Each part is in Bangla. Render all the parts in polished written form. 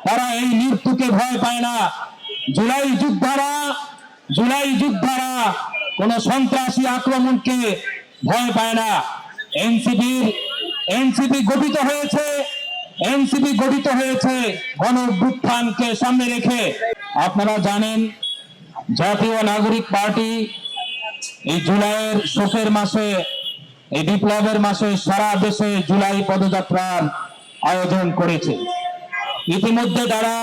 তারা এই মৃত্যুকে ভয় পায় না। জুলাই যোদ্ধারা কোন সন্ত্রাসী আক্রমণকে ভয় পায় না। এনসিপি গঠিত হয়েছে গণ অভ্যুত্থানকে সামনে রেখে। আপনারা জানেন জাতীয় নাগরিক পার্টি এই জুলাইয়ের শোকের মাসে, এই বিপ্লবের মাসে সারা দেশে জুলাই পদযাত্রার আয়োজন করেছে। ইতিমধ্যে তারা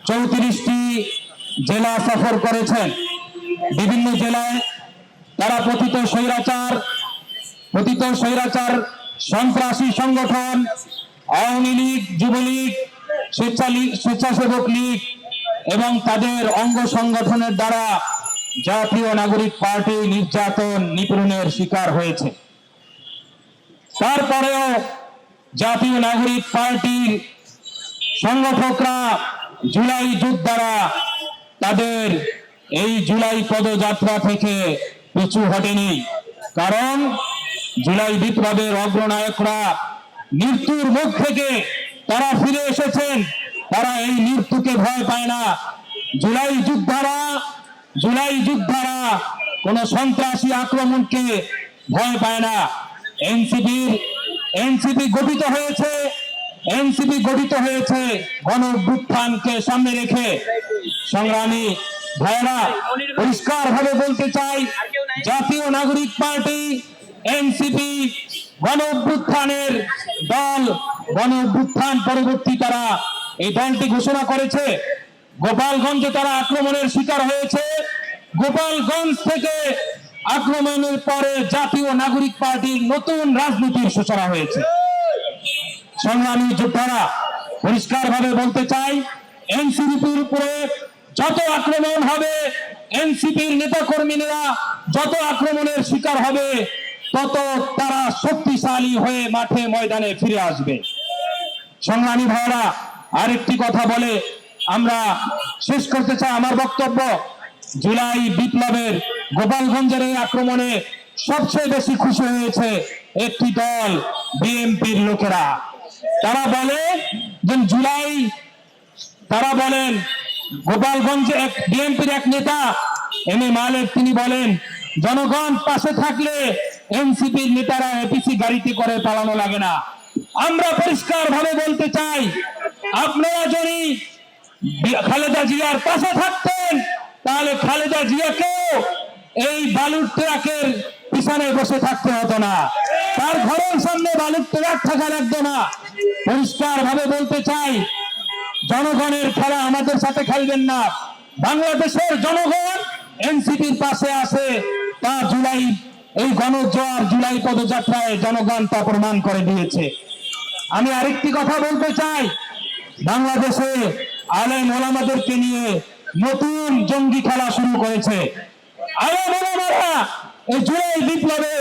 34টি জেলা সফর করেছেন। বিভিন্ন জেলায় তারা পতিত স্বৈরাচার সন্ত্রাসী সংগঠন আওয়ামী লীগ, যুবলীগ, স্বেচ্ছাসেবক লীগ এবং তাদের অঙ্গ সংগঠনের দ্বারা জাতীয় নাগরিক পার্টি নির্যাতন নিপীড়নের শিকার হয়েছে। তারপরেও জাতীয় নাগরিক পার্টির সংগঠকরা, জুলাই যোদ্ধারা তাদের এই জুলাই পদযাত্রা থেকে পিছু হটেনি। কারণ জুলাই বিপ্লবের অগ্রনায়করা মৃত্যুর মুখ থেকে তারা ফিরে এসেছেন। তারা এই মৃত্যুকে ভয় পায় না। জুলাই যোদ্ধারা কোন সন্ত্রাসী আক্রমণকে ভয় পায় না। এনসিপি গঠিত হয়েছে গণ অভ্যুত্থানকে সামনে রেখে। সংগ্রামী ভাইরা, পরিষ্কার ভাবে বলতে চাই, জাতীয় নাগরিক পার্টি, এনসিপি গণ অভ্যুত্থানের দল। গণ অভ্যুত্থান পরবর্তী তারা এই দলটি ঘোষণা করেছে। গোপালগঞ্জে তারা আক্রমণের শিকার হয়েছে। গোপালগঞ্জ থেকে আক্রমণের পরে জাতীয় নাগরিক পার্টির নতুন রাজনীতির সূচনা হয়েছে। সংগ্রামী যোদ্ধারা, পরিষ্কার ভাবে বলতে চাই, এনসিপির উপরে যত আক্রমণ হবে, এনসিপির নেতাকর্মীরা যত আক্রমণের শিকার হবে, তত তারা শক্তিশালী হয়ে মাঠে ময়দানে ফিরে আসবে। সংগ্রামী ভাইরা, আরেকটি কথা বলে আমরা শেষ করতে চাই আমার বক্তব্য। জুলাই বিপ্লবের গোপালগঞ্জের এই আক্রমণে সবচেয়ে বেশি খুশি হয়েছে একটি দল, বিএনপির লোকেরা। তারা বলেন গোপালগঞ্জে বিএনপির এক নেতা এম এ মালেক, তিনি বলেন, জনগণ পাশে থাকলে এনসিপির নেতারা এপিসি গাড়িতে করে পালানো লাগে না। আমরা পরিষ্কার ভাবে বলতে চাই, আপনারা যদি খালেদা জিয়ার পাশে থাকতেন, তাহলে খালেদা জিয়াকেও এই বালুর ট্রাকের পিছনে বসে থাকতে হতো না, তার ঘরের সামনে বালুর ট্রাক থাকা লাগতো না। পরিষ্কার ভাবে বলতে চাই, জনগণের খেলা আমাদের সাথে খেলবেন না। বাংলাদেশের জনগণ এনসিপির পাশে আছে, তা এই গণজোয়ার জুলাই পদযাত্রায় জনগণ তা প্রমাণ করে দিয়েছে। আমি আরেকটি কথা বলতে চাই, বাংলাদেশে আলেম ওলামাদেরকে নিয়ে নতুন জঙ্গি খেলা শুরু করেছে। আলেম ওলামারা এই জুলাই বিপ্লবে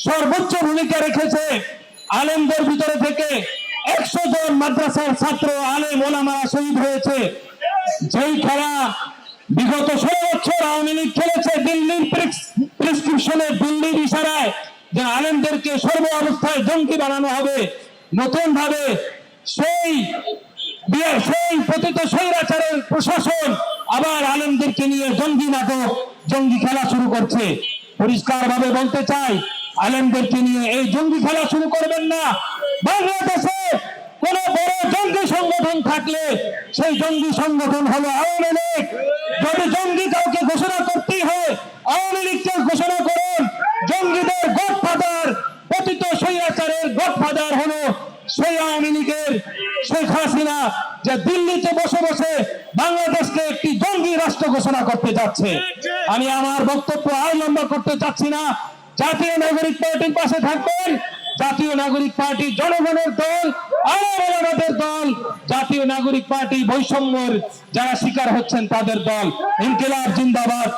সর্বোচ্চ ভূমিকা রেখেছে। আলেমদের ভিতরে থেকে 100 জন মাদ্রাসার ছাত্র আলেম ওলামারা শহীদ হয়েছে। যেই খেলা বিগত 16 বছর আওয়ামী লীগ খেলেছে, দিল্লির প্রেসক্রিপশনে, দিল্লির ইশারায় যে আলেমদেরকে সর্ব অবস্থায় জঙ্গি বানানো হবে, নতুন ভাবে সেই পতিত স্বৈরাচারের প্রশাসন আবার আলেমদেরকে নিয়ে জঙ্গি নাটক, জঙ্গি খেলা শুরু করছে। পরিষ্কার ভাবে বলতে চাই, আলেমদেরকে নিয়ে এই জঙ্গি খেলা শুরু করবেন না। বাংলাদেশে কোন বড় জঙ্গি সংগঠন থাকলে সেই জঙ্গি সংগঠন হলো আওয়ামী লীগ। যদি জঙ্গি কাউকে ঘোষণা করতেই হয়, আওয়ামী লীগকে ঘোষণা করুন। জঙ্গিদের গডফাদার, পতিত স্বৈরাচারের গডফাদার হলো সেই আওয়ামী লীগের শেখ হাসিনা, যে দিল্লিতে বসে বসে বাংলাদেশকে একটি জঙ্গি রাষ্ট্র ঘোষণা করতে যাচ্ছে। আমি আমার বক্তব্য আর লম্বা করতে চাচ্ছি না। জাতীয় নাগরিক পার্টির পাশে থাকবেন। জাতীয় নাগরিক পার্টি জনগণের দল, আমাদের দল। জাতীয় নাগরিক পার্টি বৈষম্যের যারা শিকার হচ্ছেন তাদের দল। ইনকিলাব জিন্দাবাদ।